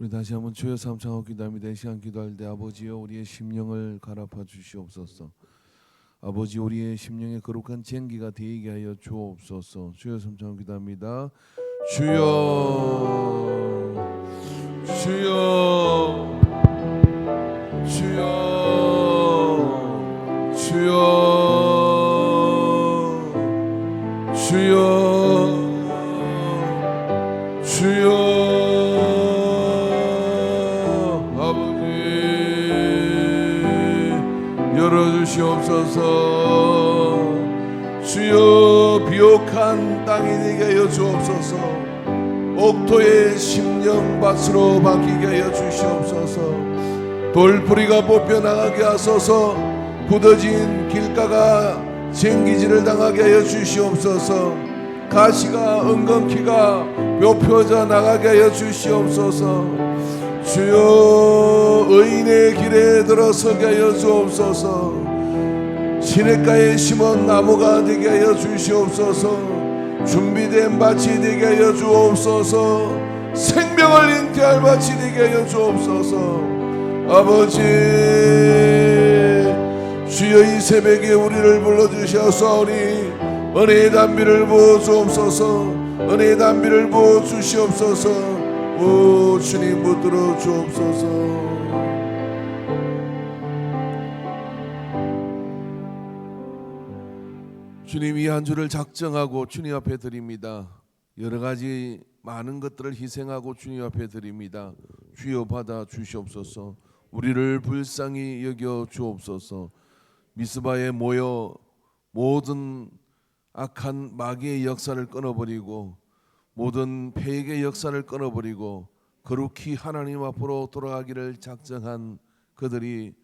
우리 다시 한번 주여 삼창하고 기도합니다. 이 시간 기도할 때 아버지여 우리의 심령을 갈아파 주시옵소서. 아버지 우리의 심령에 거룩한 쟁기가 되게 하여 주옵소서. 주여 삼창하고 기도합니다. 주여 주여 주여 주여 주여 주여 아버지 열어주시옵소서. 주여 비옥한 땅이 되게 하여 주옵소서. 옥토의 심령밭으로 바뀌게 하여 주시옵소서. 돌뿌리가 뽑혀나가게 하소서. 굳어진 길가가 쟁기질을 당하게 하여 주시옵소서. 가시가 엉겅퀴가 묘표져 나가게 하여 주시옵소서. 주여 의인의 길에 들어서게 하여 주옵소서. 시냇가에 심은 나무가 되게 하여 주시옵소서. 준비된 밭이 되게 하여 주옵소서. 생명을 잉태할 밭이 되게 하여 주옵소서. 아버지 주여 이 새벽에 우리를 불러주셔서 은혜의 단비를 부어 주옵소서. 은혜의 단비를 부어 주시옵소서. 오 주님 붙들어 주옵소서. 주님 이 한 주를 작정하고 주님 앞에 드립니다. 여러 가지 많은 것들을 희생하고 주님 앞에 드립니다. 주여 받아 주시옵소서. 우리를 불쌍히 여겨 주옵소서. 미스바에 모여 모든 악한 마귀의 역사를 끊어버리고 모든 폐역의 역사를 끊어버리고 거룩히 하나님 앞으로 돌아가기를 작정한 그들이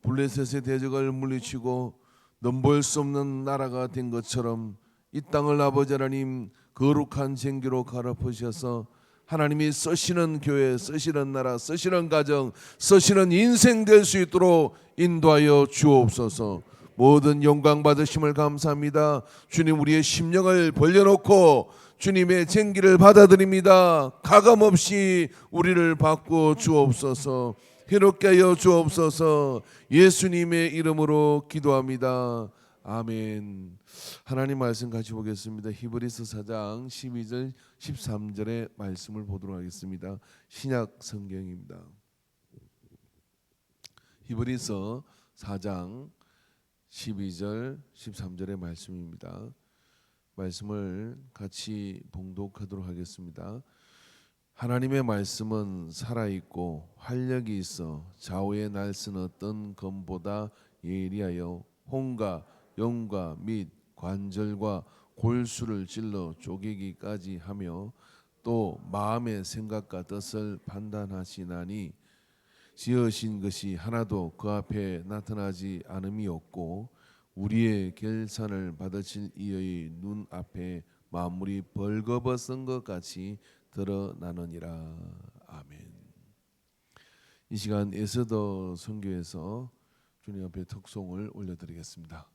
블레셋의 대적을 물리치고 넘볼 수 없는 나라가 된 것처럼 이 땅을 아버지 하나님 거룩한 쟁기로 갈아엎으셔서 하나님이 쓰시는 교회, 쓰시는 나라, 쓰시는 가정, 쓰시는 인생 될 수 있도록 인도하여 주옵소서. 모든 영광 받으심을 감사합니다. 주님 우리의 심령을 벌려놓고 주님의 쟁기를 받아들입니다. 가감없이 우리를 바꾸어 주옵소서. 해롭게 하여 주옵소서. 예수님의 이름으로 기도합니다. 아멘. 하나님 말씀 같이 보겠습니다. 히브리서 4장 12절 13절의 말씀을 보도록 하겠습니다. 신약 성경입니다. 히브리서 4장 12절 13절의 말씀입니다. 말씀을 같이 봉독하도록 하겠습니다. 하나님의 말씀은 살아있고 활력이 있어 좌우에 날선 어떤 검보다 예리하여 혼과 영과 및 관절과 골수를 찔러 쪼개기까지 하며 또 마음의 생각과 뜻을 판단하시나니 지으신 것이 하나도 그 앞에 나타나지 않음이 없고 우리의 결산을 받으실 이의 눈 앞에 만물이 벌거벗은 것 같이 드러나느니라. 아멘. 이 시간 에스더 선교에서 주님 앞에 특송을 올려드리겠습니다.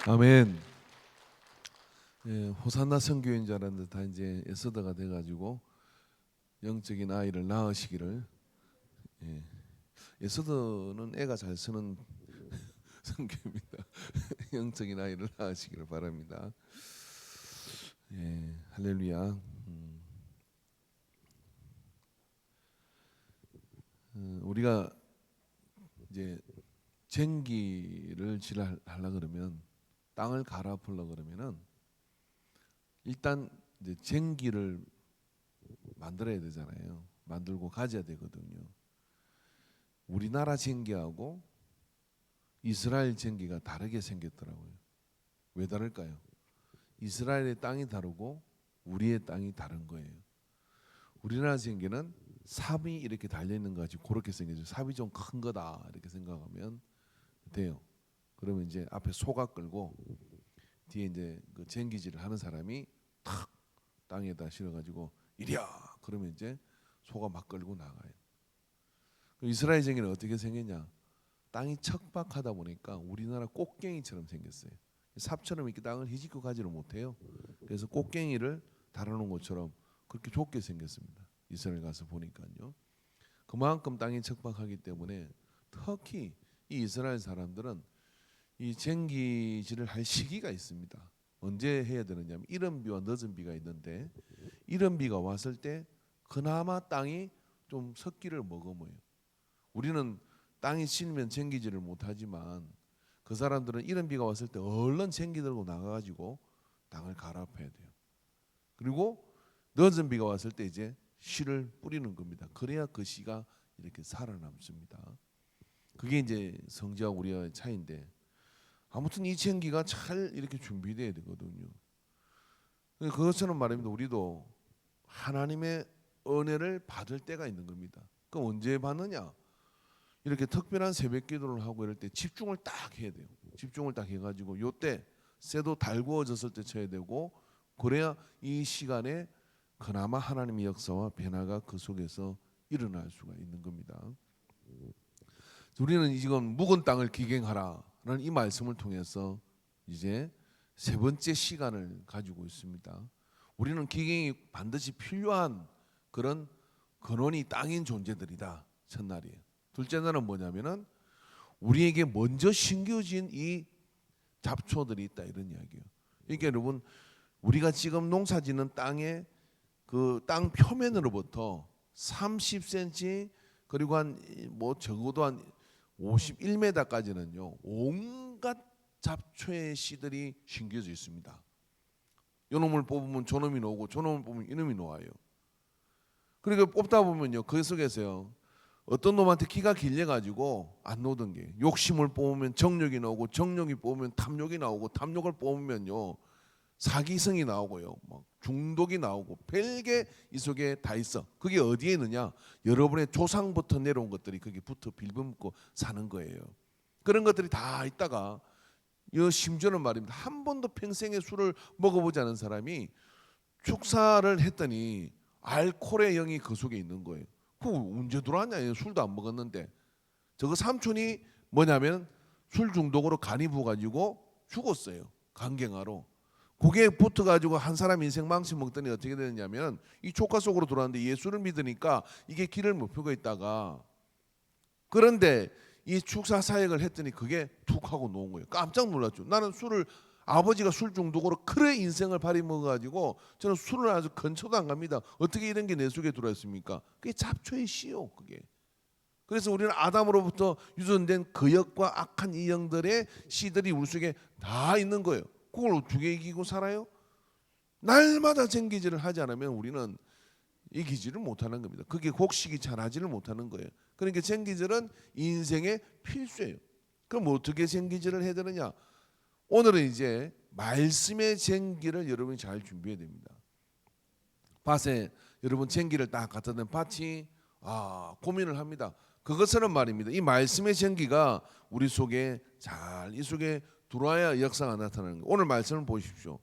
아멘. 예, 호산나 선교인 줄 알았는데 다 이제 에스더가 돼가지고 영적인 아이를 낳으시기를. 예, 에스더는 애가 잘 쓰는 선교입니다. 영적인 아이를 낳으시기를 바랍니다. 예, 할렐루야. 우리가 이제 쟁기를 하려 그러면, 땅을 갈아엎으려 그러면은 일단 이제 쟁기를 만들어야 되잖아요. 만들고 가져야 되거든요. 우리나라 쟁기하고 이스라엘 쟁기가 다르게 생겼더라고요. 왜 다를까요? 이스라엘의 땅이 다르고 우리의 땅이 다른 거예요. 우리나라 쟁기는 삽이 이렇게 달려 있는 거 가지고 그렇게 생겨서 삽이 좀 큰 거다 이렇게 생각하면 돼요. 그러면 이제 앞에 소가 끌고 뒤에 이제 그 쟁기질을 하는 사람이 탁 땅에다 실어가지고 이리야 그러면 이제 소가 막 끌고 나가요. 이스라엘 쟁기는 어떻게 생겼냐? 땅이 척박하다 보니까 우리나라 꽃갱이처럼 생겼어요. 삽처럼 이렇게 땅을 휘짓고 가지를 못해요. 그래서 꽃갱이를 달아놓은 것처럼 그렇게 좁게 생겼습니다. 이스라엘 가서 보니까요. 그만큼 땅이 척박하기 때문에 특히 이 이스라엘 사람들은 이 쟁기질을 할 시기가 있습니다. 언제 해야 되느냐면 이른 비와 늦은 비가 있는데, 이른 비가 왔을 때 그나마 땅이 좀 섞기를 머금어요. 우리는 땅이 sil면 쟁기질을 못하지만 그 사람들은 이른 비가 왔을 때 얼른 쟁기 들고 나가가지고 땅을 갈아엎어야 돼요. 그리고 늦은 비가 왔을 때 이제 씨를 뿌리는 겁니다. 그래야 그 씨가 이렇게 살아남습니다. 그게 이제 성지와 우리의 차이인데, 아무튼 이 쟁기가 잘 이렇게 준비돼야 되거든요. 그것처럼 말입니다. 우리도 하나님의 은혜를 받을 때가 있는 겁니다. 그럼 언제 받느냐? 이렇게 특별한 새벽 기도를 하고 이럴 때 집중을 딱 해야 돼요. 집중을 딱 해가지고 요때 쇠도 달구어졌을 때 쳐야 되고, 그래야 이 시간에 그나마 하나님의 역사와 변화가 그 속에서 일어날 수가 있는 겁니다. 우리는 지금 묵은 땅을 기경하라라는 이 말씀을 통해서 이제 세 번째 시간을 가지고 있습니다. 우리는 기경이 반드시 필요한 그런 근원이 땅인 존재들이다. 첫날이에요. 둘째 날은 뭐냐면은 우리에게 먼저 심겨진 이 잡초들이 있다, 이런 이야기예요. 그러니까 여러분, 우리가 지금 농사짓는 땅에 그 땅 표면으로부터 30cm 그리고 한 뭐 적어도 한 51m까지는요 온갖 잡초의 씨들이 심겨져 있습니다. 요놈을 뽑으면 저놈이 나오고 저놈을 뽑으면 이놈이 나와요. 그러니까 뽑다 보면요 그 속에서요 어떤 놈한테 기가 길려가지고 안 나오던 게, 욕심을 뽑으면 정욕이 나오고, 정욕이 뽑으면 탐욕이 나오고, 탐욕을 뽑으면요 사기성이 나오고요, 막 중독이 나오고, 별게 이 속에 다 있어. 그게 어디에 있느냐? 여러분의 조상부터 내려온 것들이 거기 붙어 빌붙고 사는 거예요. 그런 것들이 다 있다가 심지어는 말입니다. 한 번도 평생에 술을 먹어보지 않은 사람이 축사를 했더니 알코올의 영이 그 속에 있는 거예요. 그 언제 들어왔냐? 술도 안 먹었는데. 저거 삼촌이 뭐냐면 술 중독으로 간이 부어가지고 죽었어요. 간경화로. 그게 붙어가지고 한 사람 인생 망치 먹더니 어떻게 되느냐면 이 조카 속으로 들어왔는데 예수를 믿으니까 이게 길을 못 펴고 있다가, 그런데 이 축사 사역을 했더니 그게 툭 하고 놓은 거예요. 깜짝 놀랐죠. 나는 술을, 아버지가 술 중독으로 그래 인생을 발휘먹어가지고 저는 술을 아주 근처도 안 갑니다. 어떻게 이런 게 내 속에 들어있습니까? 그게 잡초의 씨요. 그게. 그래서 우리는 아담으로부터 유전된 거역과 악한 이 영들의 씨들이 우리 속에 다 있는 거예요. 그걸 어떻게 이기고 살아요? 날마다 쟁기질을 하지 않으면 우리는 이기지를 못하는 겁니다. 그게 곡식이 자라지를 못하는 거예요. 그러니까 쟁기질은 인생의 필수예요. 그럼 어떻게 쟁기질을 해야 되느냐? 오늘은 이제 말씀의 쟁기를 여러분이 잘 준비해야 됩니다. 밭에 여러분 쟁기를 딱 갖다 댄 밭이 고민을 합니다. 그것은 말입니다. 이 말씀의 쟁기가 우리 속에 잘 이 속에 들어와야 역사가 나타나는 거예요. 오늘 말씀을 보십시오.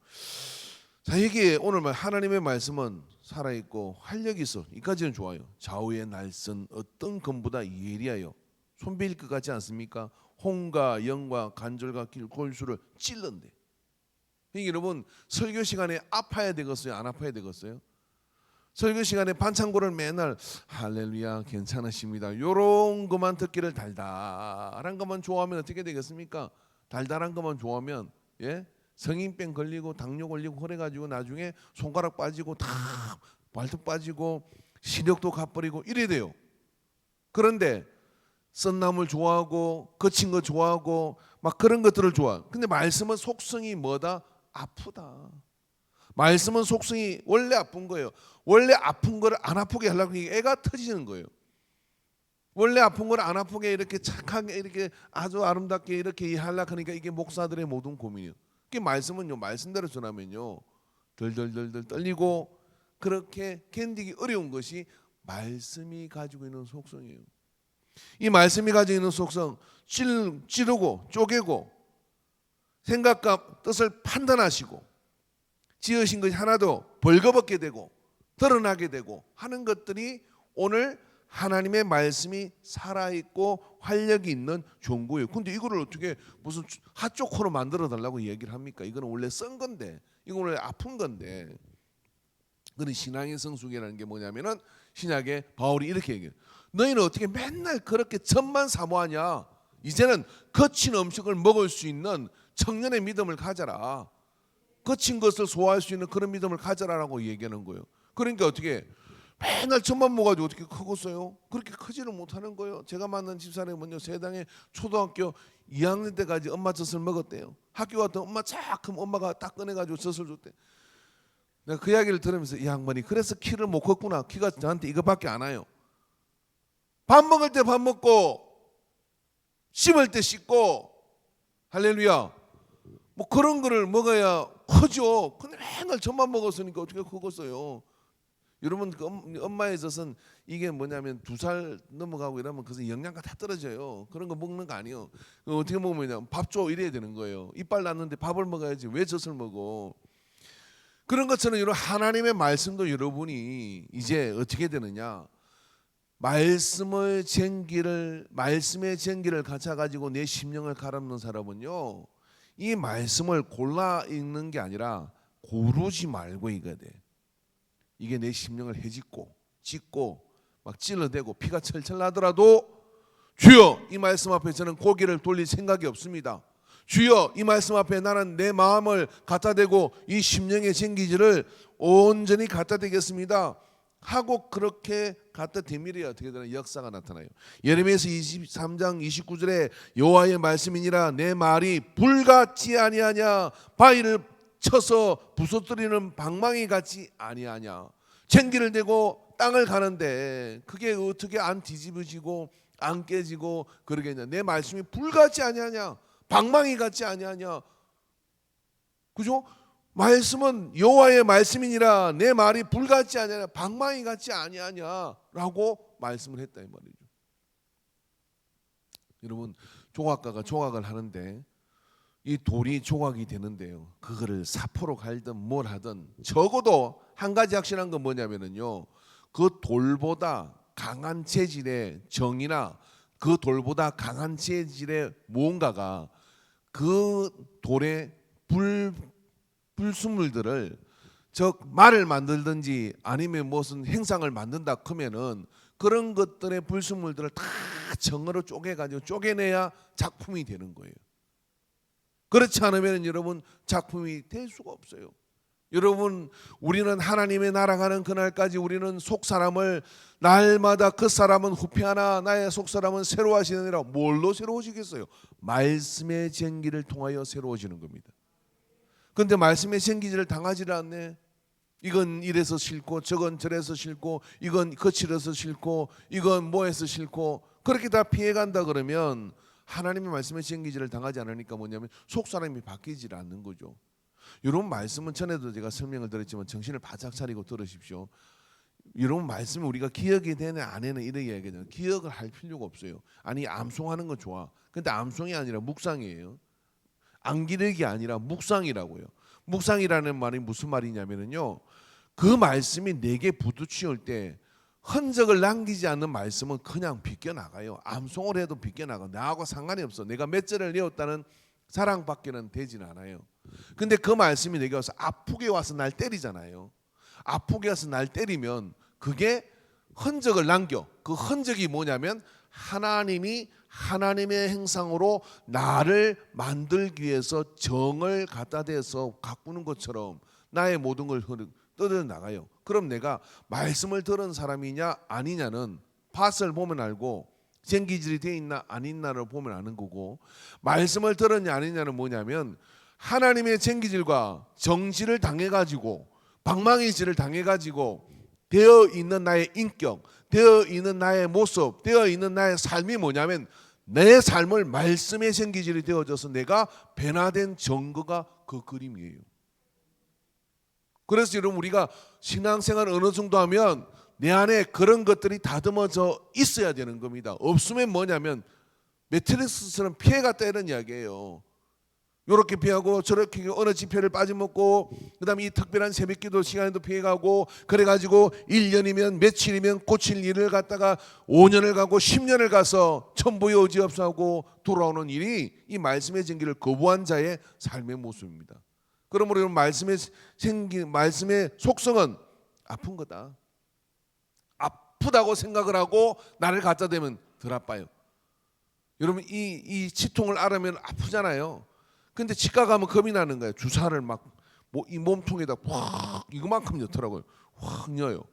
자, 여기에 오늘 하나님의 말씀은 살아있고 활력이 있어. 이까지는 좋아요. 좌우의 날선 어떤 검보다 예리하여 손 빌릴 것 같지 않습니까? 홍과 영과 간절과 골수를 찔른대. 여러분 설교 시간에 아파야 되겠어요? 안 아파야 되겠어요? 설교 시간에 반창고를 맨날 할렐루야 괜찮으십니다 요런 것만 듣기를 달달한 것만 좋아하면 어떻게 되겠습니까? 달달한 것만 좋아하면 성인병 걸리고 당뇨 걸리고 그래가지고 나중에 손가락 빠지고 다 발톱 빠지고 시력도 가버리고 이래야 돼요. 그런데 썬나물 좋아하고 거친 거 좋아하고 막 그런 것들을 좋아. 근데 말씀은 속성이 뭐다? 아프다. 말씀은 속성이 원래 아픈 거예요. 원래 아픈 거를 안 아프게 하려고 애가 터지는 거예요. 원래 아픈 걸 안 아프게 이렇게 착하게 이렇게 아주 아름답게 이렇게 하려고 하니까 이게 목사들의 모든 고민이에요. 그 말씀은요, 말씀대로 전하면요 덜덜덜덜 떨리고 그렇게 견디기 어려운 것이 말씀이 가지고 있는 속성이에요. 이 말씀이 가지고 있는 속성, 찌르고 쪼개고 생각과 뜻을 판단하시고 지으신 것이 하나도 벌거벗게 되고 드러나게 되고 하는 것들이 오늘 하나님의 말씀이 살아있고 활력이 있는 종구예요. 근데 이거를 어떻게 무슨 핫초코로 만들어 달라고 얘기를 합니까? 이거는 원래 쓴 건데, 이건 원래 아픈 건데. 그런 신앙의 성숙이라는 게 뭐냐면은 신약에 바울이 이렇게 얘기해요. 너희는 어떻게 맨날 그렇게 젖만 사모하냐? 이제는 거친 음식을 먹을 수 있는 청년의 믿음을 가져라. 거친 것을 소화할 수 있는 그런 믿음을 가져라라고 얘기하는 거예요. 그러니까 어떻게 맨날 젖만 먹어가지고 어떻게 크겠어요? 그렇게 크지는 못하는 거예요. 제가 만난 집사람은요 세상에 초등학교 2학년 때까지 엄마 젖을 먹었대요. 학교 갔다 엄마 쫙 그럼 엄마가 딱 꺼내가지고 젖을 줬대. 내가 그 이야기를 들으면서 이 양반이 그래서 키를 못 컸구나. 키가 저한테 이거밖에 안 와요. 밥 먹을 때 밥 먹고 씹을 때 씹고 할렐루야 뭐 그런 거를 먹어야 크죠. 근데 맨날 젖만 먹었으니까 어떻게 크겠어요. 여러분 그 엄마의 젖은 이게 뭐냐면 2살 넘어가고 이러면 그래서 영양가 다 떨어져요. 그런 거 먹는 거 아니에요. 어떻게 먹으면 밥 줘 이래야 되는 거예요. 이빨 났는데 밥을 먹어야지 왜 젖을 먹어. 그런 것처럼 여러분 하나님의 말씀도 여러분이 이제 어떻게 되느냐. 말씀의 쟁기를 갖춰 가지고 내 심령을 갈아엎는 사람은요. 이 말씀을 골라 읽는 게 아니라 고르지 말고 읽어야 돼. 이게 내 심령을 해짓고 찢고 막 찔러대고 피가 철철 나더라도 주여 이 말씀 앞에 저는 고개를 돌릴 생각이 없습니다. 주여 이 말씀 앞에 나는 내 마음을 갖다 대고 이 심령의 쟁기질을 온전히 갖다 대겠습니다 하고 그렇게 갖다 대밀어야 어떻게 되나 역사가 나타나요. 예레미야서 23장 29절에 여호와의 말씀이니라 내 말이 불같지 아니하냐 바위를 쳐서 부서뜨리는 방망이 같지 아니하냐. 쟁기를 대고 땅을 가는데 그게 어떻게 안 뒤집어지고 안 깨지고 그러겠냐. 내 말씀이 불같지 아니하냐 방망이 같지 아니하냐. 그죠? 말씀은 여호와의 말씀이니라 내 말이 불같지 아니하냐 방망이 같지 아니하냐라고 말씀을 했다 이 말이죠. 여러분 조각가가 조각을 하는데 이 돌이 조각이 되는데요. 그거를 사포로 갈든 뭘 하든 적어도 한 가지 확실한 건 뭐냐면은요. 그 돌보다 강한 재질의 정이나 그 돌보다 강한 재질의 무언가가 그 돌의 불순물들을 즉 말을 만들든지 아니면 무슨 행상을 만든다 그러면은 그런 것들의 불순물들을 다 정으로 쪼개가지고 쪼개내야 작품이 되는 거예요. 그렇지 않으면 여러분 작품이 될 수가 없어요. 여러분 우리는 하나님의 나라가는 그날까지 우리는 속사람을 날마다 그 사람은 후패하나 나의 속사람은 새로워지느니라. 뭘로 새로워지겠어요? 말씀의 쟁기를 통하여 새로워지는 겁니다. 그런데 말씀의 쟁기질을 당하지를 않네. 이건 이래서 싫고 저건 저래서 싫고 이건 거칠어서 싫고 이건 뭐해서 싫고 그렇게 다 피해간다 그러면 하나님의 말씀의 쟁기질을 당하지 않으니까 뭐냐면 속사람이 바뀌질 않는 거죠. 이런 말씀은 전에도 제가 설명을 드렸지만 정신을 바짝 차리고 들으십시오. 이런 말씀을 우리가 기억이 되네 안 해는 이렇게 얘기하잖아요. 기억을 할 필요가 없어요. 아니 암송하는 건 좋아. 근데 암송이 아니라 묵상이에요. 암기력이 아니라 묵상이라고요. 묵상이라는 말이 무슨 말이냐면요. 그 말씀이 내게 부딪힐 때 흔적을 남기지 않는 말씀은 그냥 비껴나가요. 암송을 해도 비껴나가. 나하고 상관이 없어. 내가 몇 절을 외웠다는 자랑밖에는 되진 않아요. 근데 그 말씀이 내게 와서 아프게 와서 날 때리잖아요. 아프게 와서 날 때리면 그게 흔적을 남겨. 그 흔적이 뭐냐면 하나님이 하나님의 형상으로 나를 만들기 위해서 정을 갖다 대서 가꾸는 것처럼 나의 모든 걸 떠들어 나가요. 그럼 내가 말씀을 들은 사람이냐 아니냐는 밭을 보면 알고 생기질이 돼 있나 안 있나를 보면 아는 거고, 말씀을 들었냐 아니냐는 뭐냐면 하나님의 생기질과 정지를 당해가지고 방망이질을 당해가지고 되어 있는 나의 인격, 되어 있는 나의 모습, 되어 있는 나의 삶이 뭐냐면 내 삶을 말씀의 생기질이 되어져서 내가 변화된 증거가 그 그림이에요. 그래서 여러분 우리가 신앙생활 어느 정도 하면 내 안에 그런 것들이 다듬어져 있어야 되는 겁니다. 없으면 뭐냐면 매트릭스처럼 피해갔다 이런 이야기예요. 이렇게 피하고 저렇게 어느 집회를 빠져먹고 그다음에 이 특별한 새벽기도 시간에도 피해가고 그래가지고 1년이면 며칠이면 고칠 일을 갖다가 5년을 가고 10년을 가서 천부의 오지없사하고 돌아오는 일이 이 말씀의 전기를 거부한 자의 삶의 모습입니다. 그러므로 말씀의 속성은 아픈 거다. 아프다고 생각을 하고 나를 갖다 대면 덜 아파요. 여러분 이 치통을 알으면 아프잖아요. 근데 치과 가면 겁이 나는 거예요. 주사를 막 이 몸통에다 확 이거만큼 넣더라고요. 확 넣어요.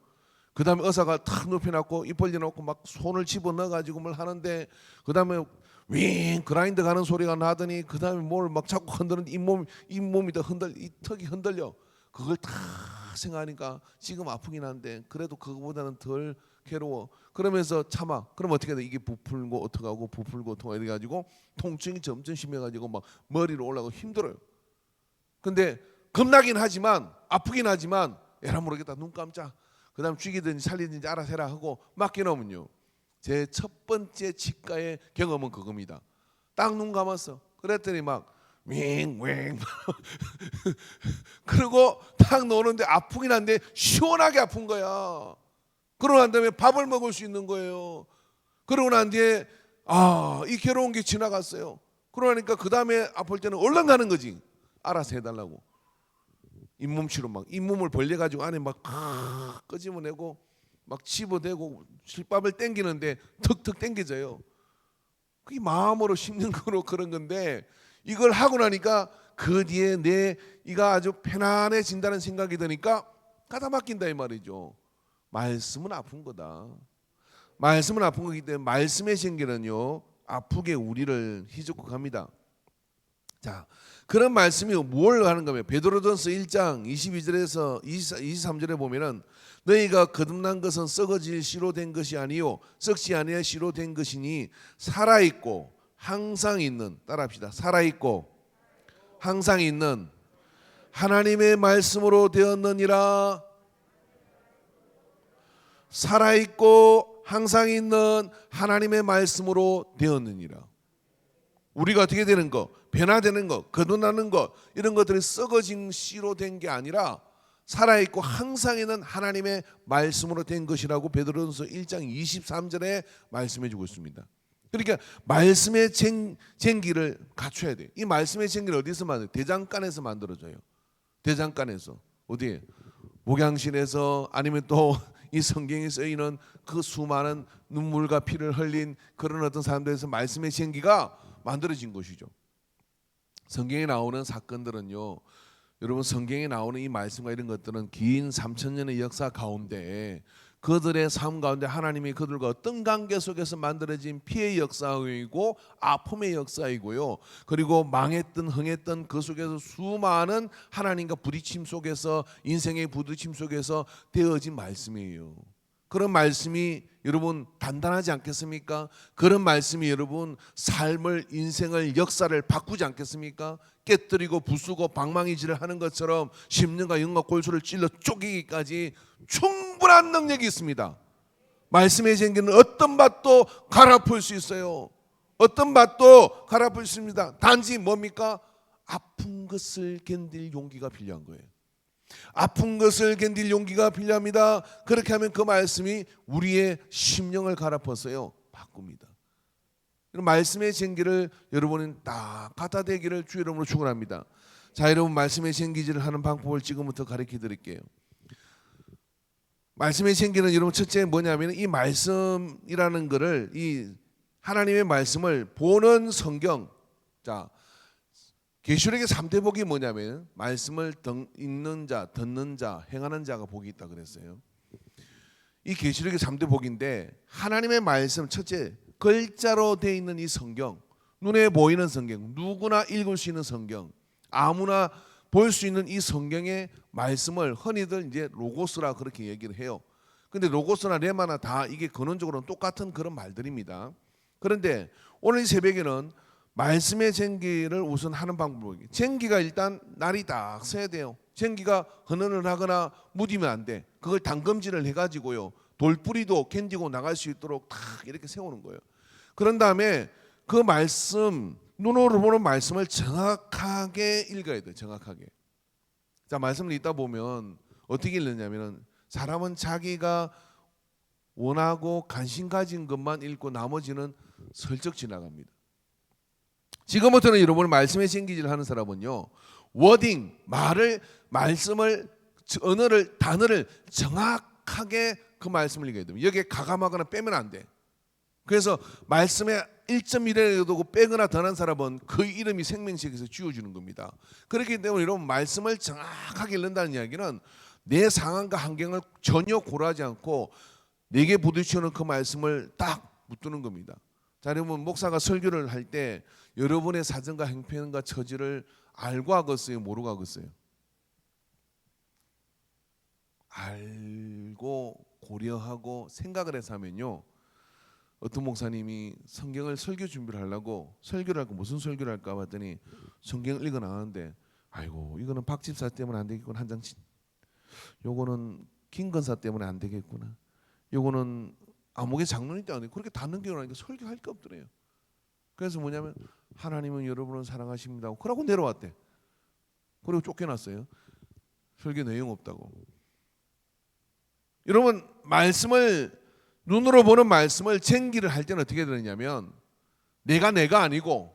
그 다음에 의사가 탁 눕혀놓고 입 벌려놓고 막 손을 집어넣어가지고 뭘 하는데 그 다음에 윙 그라인더 가는 소리가 나더니 그 다음에 뭘 막 자꾸 흔드는 잇몸이 더 이 턱이 흔들려. 그걸 다 생각하니까 지금 아프긴 한데 그래도 그거보다는 덜 괴로워. 그러면서 참아. 그럼 어떻게 돼? 이게 부풀고 어떡하고 부풀고 어떡하고 이래가지고 통증이 점점 심해가지고 막 머리로 올라가고 힘들어요. 근데 겁나긴 하지만 아프긴 하지만 에라 모르겠다 눈 감자. 그 다음 죽이든지 살리든지 알아서 해라 하고 맡겨놓으면요. 제 첫 번째 치과의 경험은 그겁니다. 딱 눈 감았어. 그랬더니 막 윙윙 그리고 딱 노는데 아프긴 한데 시원하게 아픈 거야. 그러고 난 다음에 밥을 먹을 수 있는 거예요. 그러고 난 뒤에 이 괴로운 게 지나갔어요. 그러니까 그 다음에 아플 때는 얼른 가는 거지. 알아서 해달라고. 잇몸치로 막 잇몸을 벌려가지고 안에 막 끄집어내고 막 집어대고 실밥을 당기는데 턱턱 당겨져요. 그게 마음으로 심는 거로 그런 건데 이걸 하고 나니까 그 뒤에 이가 아주 편안해진다는 생각이 드니까 가다 막힌다 이 말이죠. 말씀은 아픈 거다. 말씀은 아픈 거기 때문에 말씀의 생기는요 아프게 우리를 휘젓고 갑니다. 자, 그런 말씀이 뭘 하는 거면 베드로전서 1장 22절에서 23절에 보면은 너희가 거듭난 것은 썩어질 씨로 된 것이 아니요 썩지 아니할 씨로 된 것이니 살아있고 항상 있는, 따라합시다. 살아있고 항상 있는 하나님의 말씀으로 되었느니라. 살아있고 항상 있는 하나님의 말씀으로 되었느니라. 우리가 어떻게 되는 거, 변화되는 거, 거듭나는 거, 이런 것들이 썩어진 씨로 된 게 아니라 살아있고 항상 있는 하나님의 말씀으로 된 것이라고 베드로전서 1장 23절에 말씀해 주고 있습니다. 그러니까 말씀의 쟁기를 갖춰야 돼. 이 말씀의 쟁기를 어디서 만들어요? 대장간에서 만들어져요. 대장간에서. 어디에? 목양실에서, 아니면 또 이 성경에 쓰이는 그 수많은 눈물과 피를 흘린 그런 어떤 사람들에서 말씀의 쟁기가 만들어진 것이죠. 성경에 나오는 사건들은요, 여러분 성경에 나오는 이 말씀과 이런 것들은 긴 3000년의 역사 가운데 그들의 삶 가운데 하나님이 그들과 어떤 관계 속에서 만들어진 피의 역사이고 아픔의 역사이고요. 그리고 망했던 흥했던 그 속에서 수많은 하나님과 부딪힘 속에서, 인생의 부딪힘 속에서 되어진 말씀이에요. 그런 말씀이 여러분 단단하지 않겠습니까? 그런 말씀이 여러분 삶을, 인생을, 역사를 바꾸지 않겠습니까? 깨뜨리고 부수고 방망이질을 하는 것처럼 심령과 영과 골수를 찔러 쪼개기까지 충분한 능력이 있습니다. 말씀의 생기는 어떤 밭도 갈아엎을 수 있어요. 어떤 밭도 갈아엎을 수 있습니다. 단지 뭡니까? 아픈 것을 견딜 용기가 필요한 거예요. 아픈 것을 견딜 용기가 필요합니다. 그렇게 하면 그 말씀이 우리의 심령을 갈아엎어서요 바꿉니다. 말씀의 쟁기를 여러분은 딱 갖다 대기를 주 이름으로 축원합니다. 자, 여러분 말씀의 쟁기질을 하는 방법을 지금부터 가르쳐 드릴게요. 말씀의 쟁기는 여러분 첫째 뭐냐면 이 말씀이라는 거를 이 하나님의 말씀을 보는 성경. 자, 계시록의 3대 복이 뭐냐면 말씀을 읽는 자, 듣는 자, 행하는 자가 복이 있다 그랬어요. 이 계시록의 3대 복인데 하나님의 말씀 첫째 글자로 되어 있는 이 성경, 눈에 보이는 성경, 누구나 읽을 수 있는 성경, 아무나 볼 수 있는 이 성경의 말씀을 흔히들 이제 로고스라 그렇게 얘기를 해요. 근데 로고스나 레마나 다 이게 근원적으로는 똑같은 그런 말들입니다. 그런데 오늘 이 새벽에는 말씀의 쟁기를 우선 하는 방법이, 쟁기가 일단 날이 딱 서야 돼요. 쟁기가 흐느흐느하거나 무디면 안 돼. 그걸 담금질을 해가지고요 돌뿌리도 견디고 나갈 수 있도록 딱 이렇게 세우는 거예요. 그런 다음에 그 말씀, 눈으로 보는 말씀을 정확하게 읽어야 돼요. 정확하게. 자, 말씀을 읽다 보면 어떻게 읽느냐면 사람은 자기가 원하고 관심 가진 것만 읽고 나머지는 슬쩍 지나갑니다. 지금부터는 여러분 말씀에 쟁기질 하는 사람은요 워딩, 말씀을, 언어를, 단어를 정확하게 그 말씀을 읽어야 됩니다. 여기에 가감하거나 빼면 안 돼. 그래서 말씀에 1.1이라도 빼거나 더한 사람은 그 이름이 생명책에서 지워주는 겁니다. 그렇기 때문에 여러분 말씀을 정확하게 읽는다는 이야기는 내 상황과 환경을 전혀 고려하지 않고 내게 부딪히는 그 말씀을 딱 붙드는 겁니다. 자, 여러분 목사가 설교를 할 때 여러분의 사정과 형편과 처지를 알고 하겠어요? 모르고 하겠어요? 알고 고려하고 생각을 해서 하면요 어떤 목사님이 성경을 설교 준비를 하려고 설교를 할까 무슨 설교를 할까 봤더니 성경을 읽어 나가는데 아이고 이거는 박 집사 때문에 안 되겠구나 한 장씩, 요거는 김 권사 때문에 안 되겠구나, 요거는 아무개 장로님 때문에 그렇게 다 넘겨놓으니까 설교할 게 없더래요. 그래서 뭐냐면 하나님은 여러분을 사랑하십니다 그러고 내려왔대. 그리고 쫓겨났어요. 설교 내용 없다고. 여러분 말씀을 눈으로 보는 말씀을 쟁기를 할 때는 어떻게 되느냐면 내가 아니고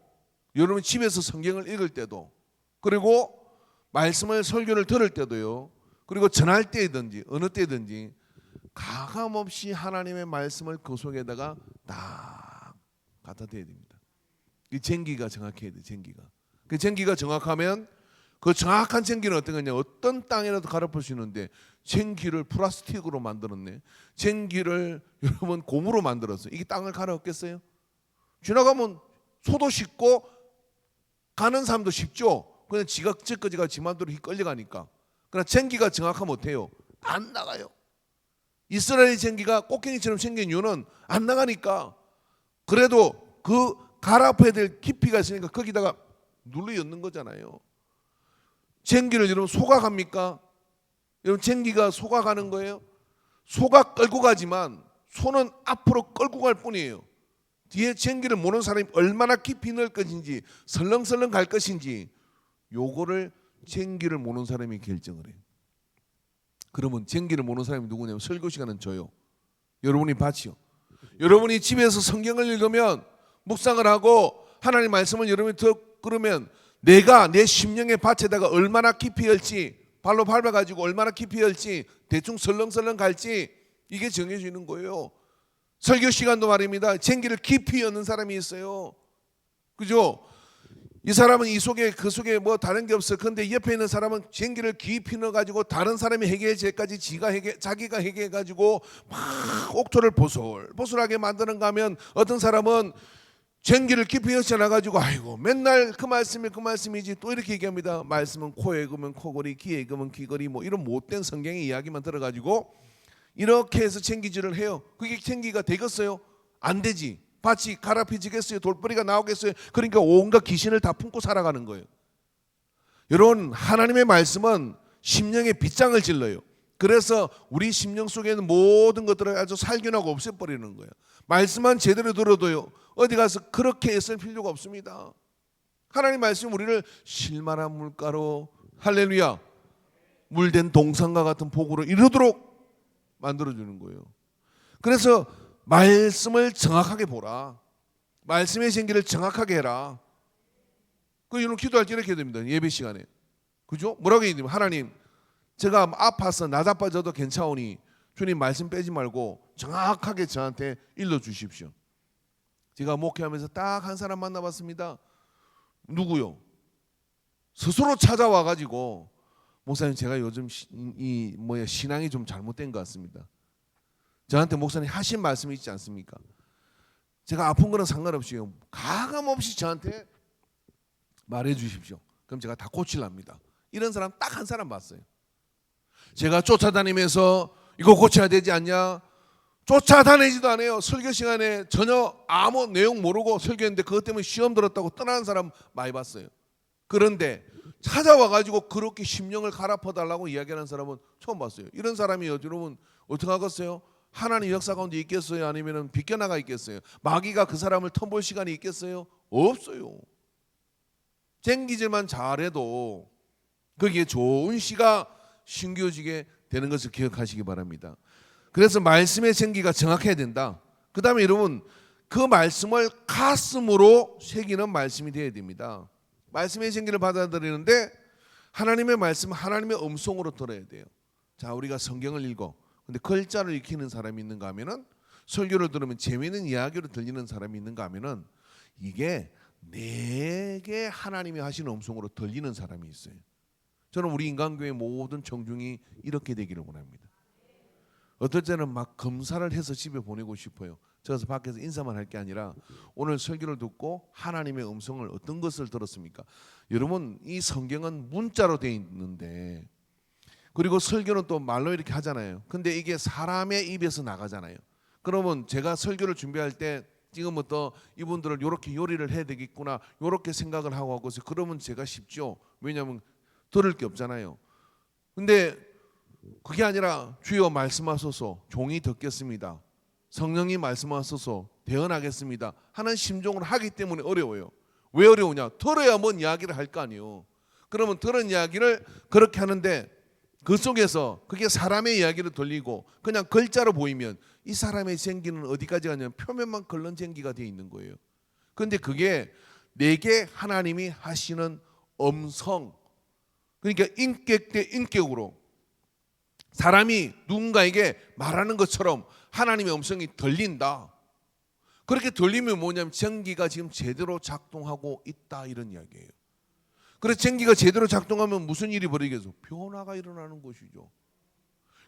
여러분 집에서 성경을 읽을 때도 그리고 말씀을 설교를 들을 때도요 그리고 전할 때든지 어느 때든지 가감없이 하나님의 말씀을 그 속에다가 딱 갖다 대야 됩니다. 이 쟁기가 정확해야 돼. 쟁기가. 그 쟁기가 정확하면 그 정확한 쟁기는 어떤 거냐, 어떤 땅이라도 갈아엎을 수 있는데 쟁기를 플라스틱으로 만들었네. 쟁기를 여러분 고무로 만들었어요. 이게 땅을 갈아엎겠어요? 지나가면 소도 쉽고 가는 사람도 쉽죠. 그냥 지가 찌꺼지가 지만대로 끌려가니까. 그러나 쟁기가 정확하면 어때요? 안 나가요. 이스라엘 쟁기가 꽃갱이처럼 생긴 이유는 안 나가니까. 그래도 그 갈아엎어야 될 깊이가 있으니까 거기다가 눌러 엮는 거잖아요. 쟁기를 여러분 소가 갑니까? 여러분 쟁기가 소가 가는 거예요? 소가 끌고 가지만 소는 앞으로 끌고 갈 뿐이에요. 뒤에 쟁기를 모는 사람이 얼마나 깊이 넣을 것인지 설렁설렁 갈 것인지 요거를 쟁기를 모는 사람이 결정을 해요. 그러면 쟁기를 모는 사람이 누구냐면 설교 시간은 저요. 여러분이 밭이요. 여러분이 집에서 성경을 읽으면 묵상을 하고 하나님 말씀을 여러분이 그러면 내가 내 심령의 밭에다가 얼마나 깊이 열지 발로 밟아가지고 얼마나 깊이 열지 대충 설렁설렁 갈지 이게 정해지는 거예요. 설교 시간도 말입니다. 쟁기를 깊이 여는 사람이 있어요. 그죠? 이 사람은 이 속에 그 속에 뭐 다른 게 없어. 그런데 옆에 있는 사람은 쟁기를 깊이 넣어가지고 다른 사람이 해결 죄까지 자기가 해결해가지고 막 옥토를 보슬보슬하게 만드는가 하면 어떤 사람은 쟁기를 깊이 여쳐놔가지고 아이고 맨날 그 말씀이지 또 이렇게 얘기합니다. 말씀은 코에 익으면 코걸이, 귀에 익으면 귀걸이 뭐 이런 못된 성경의 이야기만 들어가지고 이렇게 해서 쟁기질을 해요. 그게 쟁기가 되겠어요? 안 되지. 밭이 갈아피지겠어요? 돌뿌리가 나오겠어요? 그러니까 온갖 귀신을 다 품고 살아가는 거예요. 여러분 하나님의 말씀은 심령에 빗장을 질러요. 그래서 우리 심령 속에 있는 모든 것들을 아주 살균하고 없애버리는 거예요. 말씀만 제대로 들어도요 어디 가서 그렇게 애쓸 필요가 없습니다. 하나님 말씀 우리를 실만한 물가로 할렐루야 물된 동산과 같은 복으로 이르도록 만들어주는 거예요. 그래서 말씀을 정확하게 보라. 말씀의 생기를 정확하게 해라. 여러분 기도할 때 이렇게 됩니다. 예배 시간에. 그죠? 뭐라고 얘기해요? 하나님, 제가 아파서 나자빠져도 괜찮으니 주님 말씀 빼지 말고 정확하게 저한테 일러주십시오. 제가 목회하면서 딱 한 사람 만나봤습니다. 누구요? 스스로 찾아와가지고 목사님, 제가 요즘 신앙이 좀 잘못된 것 같습니다. 저한테 목사님 하신 말씀이 있지 않습니까? 제가 아픈 거는 상관없이요, 가감없이 저한테 말해 주십시오. 그럼 제가 다 고칠랍니다. 이런 사람 딱 한 사람 봤어요. 제가 쫓아다니면서 이거 고쳐야 되지 않냐? 쫓아다니지도 않아요. 설교 시간에 전혀 아무 내용 모르고 설교했는데 그것 때문에 시험 들었다고 떠나는 사람 많이 봤어요. 그런데 찾아와가지고 그렇게 심령을 갈아퍼달라고 이야기하는 사람은 처음 봤어요. 이런 사람이 여러분 어떻게 하겠어요? 하나님 역사 가운데 있겠어요? 아니면 비껴나가 있겠어요? 마귀가 그 사람을 텀볼 시간이 있겠어요? 없어요. 쟁기질만 잘해도 거기에 좋은 씨가 심겨지게 되는 것을 기억하시기 바랍니다. 그래서 말씀의 생기가 정확해야 된다. 그 다음에 여러분, 그 말씀을 가슴으로 새기는 말씀이 되어야 됩니다. 말씀의 생기를 받아들이는데 하나님의 말씀, 하나님의 음성으로 들어야 돼요. 자, 우리가 성경을 읽어. 근데 글자를 익히는 사람이 있는가 하면은, 설교를 들으면 재미있는 이야기로 들리는 사람이 있는가 하면은, 이게 내게 하나님이 하시는 음성으로 들리는 사람이 있어요. 저는 우리 인간교회 모든 청중이 이렇게 되기를 원합니다. 어떨 때는 막 검사를 해서 집에 보내고 싶어요. 저기서 밖에서 인사만 할 게 아니라 오늘 설교를 듣고 하나님의 음성을 어떤 것을 들었습니까? 여러분, 이 성경은 문자로 되어 있는데, 그리고 설교는 또 말로 이렇게 하잖아요. 근데 이게 사람의 입에서 나가잖아요. 그러면 제가 설교를 준비할 때 지금부터 이분들을 이렇게 요리를 해야 되겠구나, 이렇게 생각을 하고 하고서, 그러면 제가 쉽죠. 왜냐하면 들을 게 없잖아요. 근데 그게 아니라 주여 말씀하소서, 종이 듣겠습니다. 성령님 말씀하소서, 대언하겠습니다 하는 심정으로 하기 때문에 어려워요. 왜 어려우냐? 들어야 뭔 이야기를 할 거 아니에요. 그러면 들은 이야기를 그렇게 하는데 그 속에서 그게 사람의 이야기를 들리고 그냥 글자로 보이면 이 사람의 생기는 어디까지 가냐면 표면만 긁는 생기가 되어 있는 거예요. 그런데 그게 내게 하나님이 하시는 음성, 그러니까 인격 대 인격으로 사람이 누군가에게 말하는 것처럼 하나님의 음성이 들린다. 그렇게 들리면 뭐냐면 전기가 지금 제대로 작동하고 있다, 이런 이야기예요. 그래서 전기가 제대로 작동하면 무슨 일이 벌어지겠어? 변화가 일어나는 것이죠.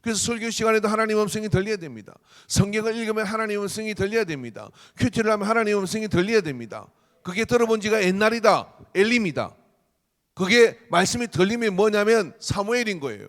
그래서 설교 시간에도 하나님의 음성이 들려야 됩니다. 성경을 읽으면 하나님의 음성이 들려야 됩니다. 큐티를 하면 하나님의 음성이 들려야 됩니다. 그게 들어본 지가 옛날이다, 엘림이다. 그게 말씀이 들리면 뭐냐면 사무엘인 거예요.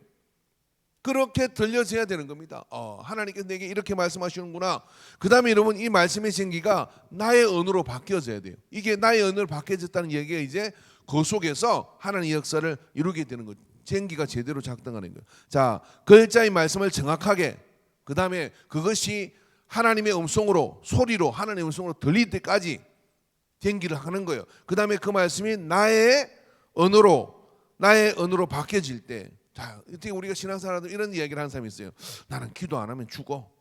그렇게 들려져야 되는 겁니다. 하나님께서 내게 이렇게 말씀하시는구나. 그 다음에 여러분, 이 말씀의 생기가 나의 언어로 바뀌어져야 돼요. 이게 나의 언어로 바뀌어졌다는 얘기가 이제 그 속에서 하나님의 역사를 이루게 되는 거죠. 생기가 제대로 작동하는 거예요. 자, 글자의 말씀을 정확하게, 그 다음에 그것이 하나님의 음성으로, 소리로 하나님의 음성으로 들릴 때까지 생기를 하는 거예요. 그 다음에 그 말씀이 나의 언어로 바뀌어질 때, 자, 어떻게 우리가 신앙생활하다 이런 이야기를 하는 사람이 있어요. 나는 기도 안 하면 죽어.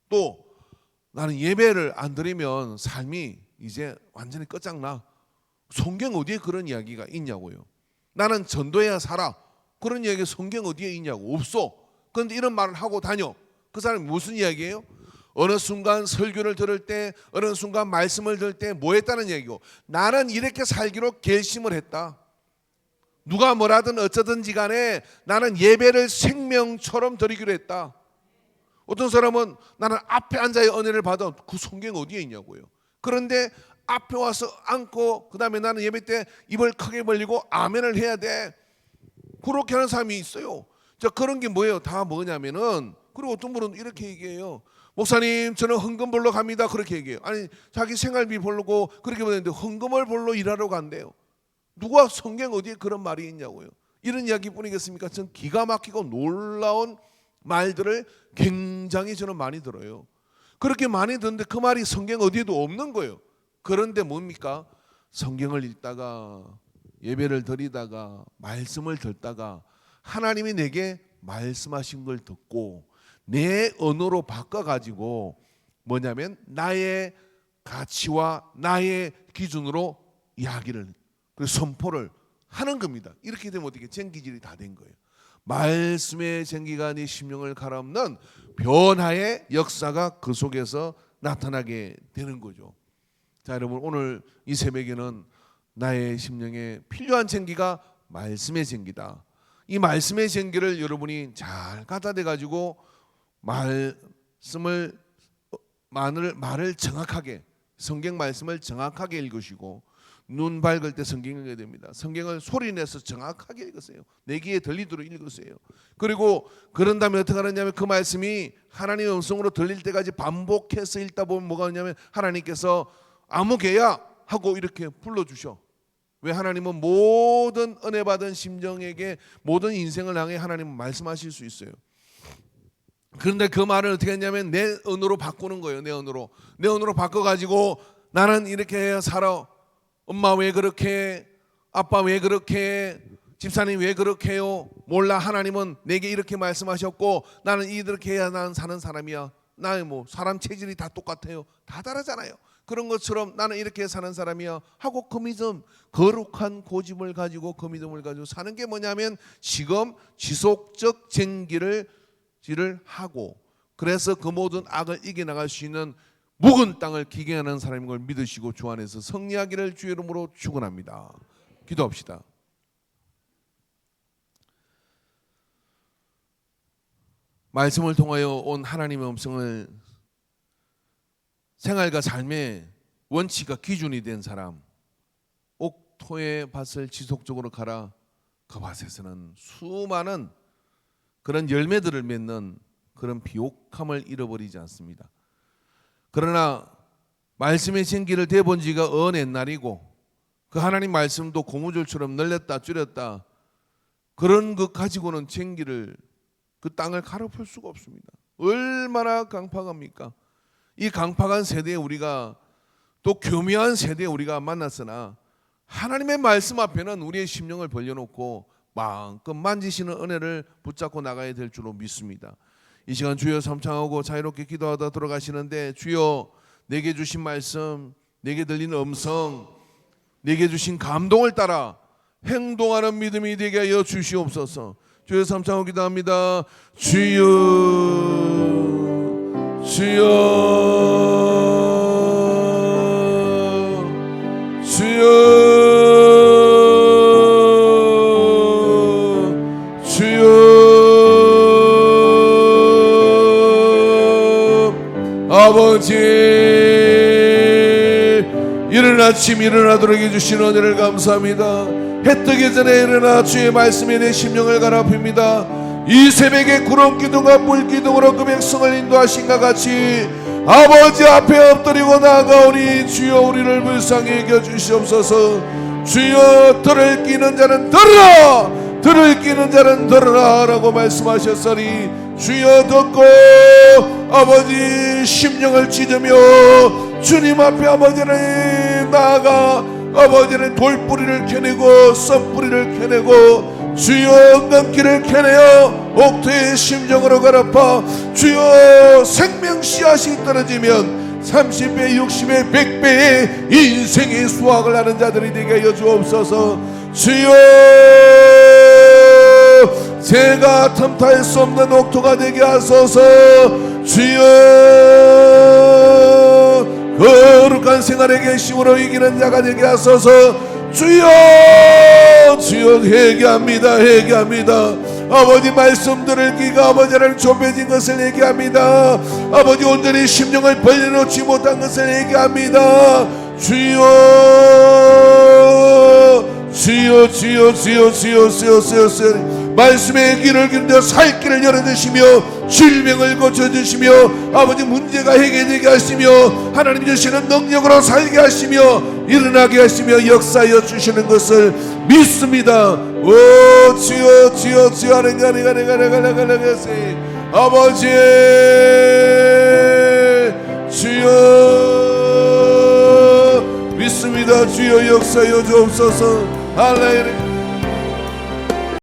또 나는 예배를 안 드리면 삶이 이제 완전히 끝장나. 성경 어디에 그런 이야기가 있냐고요. 나는 전도해야 살아. 그런 이야기 성경 어디에 있냐고. 없어. 그런데 이런 말을 하고 다녀. 그 사람이 무슨 이야기예요? 어느 순간 설교를 들을 때, 어느 순간 말씀을 들을 때 뭐 했다는 얘기고, 나는 이렇게 살기로 결심을 했다. 누가 뭐라든 어쩌든지 간에 나는 예배를 생명처럼 드리기로 했다. 어떤 사람은 나는 앞에 앉아야 은혜를 받아. 그 성경 어디에 있냐고요. 그런데 앞에 와서 앉고 그 다음에 나는 예배 때 입을 크게 벌리고 아멘을 해야 돼. 그렇게 하는 사람이 있어요. 자, 그런 게 뭐예요? 다 뭐냐면은, 그리고 어떤 분은 이렇게 얘기해요. 목사님, 저는 헌금 벌러 갑니다. 그렇게 얘기해요. 아니, 자기 생활비 벌고 그렇게 보냈는데 헌금을 벌러 일하러 간대요. 누가 성경 어디에 그런 말이 있냐고요. 이런 이야기뿐이겠습니까? 전 기가 막히고 놀라운 말들을 굉장히 저는 많이 들어요. 그렇게 많이 듣는데 그 말이 성경 어디에도 없는 거예요. 그런데 뭡니까? 성경을 읽다가 예배를 드리다가 말씀을 듣다가 하나님이 내게 말씀하신 걸 듣고 내 언어로 바꿔가지고 뭐냐면 나의 가치와 나의 기준으로 이야기를 그리고 선포를 하는 겁니다. 이렇게 되면 어떻게 쟁기질이 다 된 거예요. 말씀의 쟁기가 네 심령을 갈아엎는 변화의 역사가 그 속에서 나타나게 되는 거죠. 자, 여러분, 오늘 이 새벽에는 나의 심령에 필요한 쟁기가 말씀의 쟁기다. 이 말씀의 쟁기를 여러분이 잘 갖다 대 가지고 말을 정확하게, 성경 말씀을 정확하게 읽으시고, 눈 밝을 때 성경 읽어야 됩니다. 성경을 소리내서 정확하게 읽으세요. 내 귀에 들리도록 읽으세요. 그리고 그런 다음에 어떻게 하느냐면 그 말씀이 하나님의 음성으로 들릴 때까지 반복해서 읽다 보면 뭐가 오냐면 하나님께서 아무개야 하고 이렇게 불러주셔. 왜? 하나님은 모든 은혜 받은 심정에게 모든 인생을 향해 하나님은 말씀하실 수 있어요. 그런데 그 말을 어떻게 했냐면 내 언어로 바꾸는 거예요. 내 언어로 바꿔가지고 나는 이렇게 살아. 엄마 왜 그렇게 해? 아빠 왜 그렇게 해? 집사님 왜 그렇게 해요? 몰라. 하나님은 내게 이렇게 말씀하셨고 나는 이렇게 해야 나는 사는 사람이야. 나의 뭐 사람 체질이 다 똑같아요. 다 다르잖아요. 그런 것처럼 나는 이렇게 사는 사람이야 하고 그 믿음, 거룩한 고집을 가지고 그 믿음을 가지고 사는 게 뭐냐면 지금 지속적 쟁기를 하고, 그래서 그 모든 악을 이겨나갈 수 있는 묵은 땅을 기경하는 사람인 걸 믿으시고 주 안에서 승리하기를 주의 이름으로 축원합니다. 기도합시다. 말씀을 통하여 온 하나님의 음성을 생활과 삶의 원칙과 기준이 된 사람, 옥토의 밭을 지속적으로 갈아 그 밭에서는 수많은 그런 열매들을 맺는 그런 비옥함을 잃어버리지 않습니다. 그러나 말씀의 쟁기를 대본 지가 옛날이고 그 하나님 말씀도 고무줄처럼 늘렸다 줄였다 그런 것 가지고는 쟁기를 그 땅을 갈아엎을 수가 없습니다. 얼마나 강팍합니까? 이 강팍한 세대에 우리가 또 교묘한 세대에 우리가 만났으나 하나님의 말씀 앞에는 우리의 심령을 벌려놓고 마음껏 만지시는 은혜를 붙잡고 나가야 될 줄로 믿습니다. 이 시간 주여 삼창하고 자유롭게 기도하다 들어가시는데 주여 내게 주신 말씀, 내게 들리는 음성, 내게 주신 감동을 따라 행동하는 믿음이 되게 하여 주시옵소서. 주여 삼창하고 기도합니다. 주여 주여 주여 아버지, 이른 아침 일어나도록 해주신 은혜를 감사합니다. 해 뜨기 전에 일어나 주의 말씀에 내 심령을 갈아엎습니다. 이 새벽에 구름 기둥과 물 기둥으로 그 백성을 인도하신가 같이 아버지 앞에 엎드리고 나아가오니 주여 우리를 불쌍히 여겨주시옵소서. 주여 들을 끼는 자는 들으라, 들을 끼는 자는 들으라 라고 말씀하셨으니 주여 듣고 아버지 심령을 찢으며 주님 앞에 아버지를 나아가 아버지는 돌뿌리를 캐내고 썬뿌리를 캐내고 주여 넘기를 캐내어 옥토의 심정으로 갈아파 주여 생명 씨앗이 떨어지면 30배 60배 100배의 인생의 수확을 하는 자들이 되게 하여 주옵소서. 주여 새가 틈탈 수 없는 옥토가 되게 하소서. 주여 거룩한 생활의 계심으로 이기는 자가 되게 하소서. 주여 주여 회개합니다. 회개합니다. 아버지 말씀 들을 귀가 아버지를 좁혀진 것을 얘기합니다. 아버지 온전히 심령을 벌려놓지 못한 것을 얘기합니다. 주여 주여 주여 주여 주여 주여 주여 말씀의 길을 기르며 살 길을 열어주시며 질병을 고쳐주시며 아버지 문제가 해결되게 하시며 하나님 주시는 능력으로 살게 하시며 일어나게 하시며 역사하여 주시는 것을 믿습니다. 오 주여 주여 주여 아버지 주여 믿습니다. 주여 역사하여 주옵소서. 할렐루야.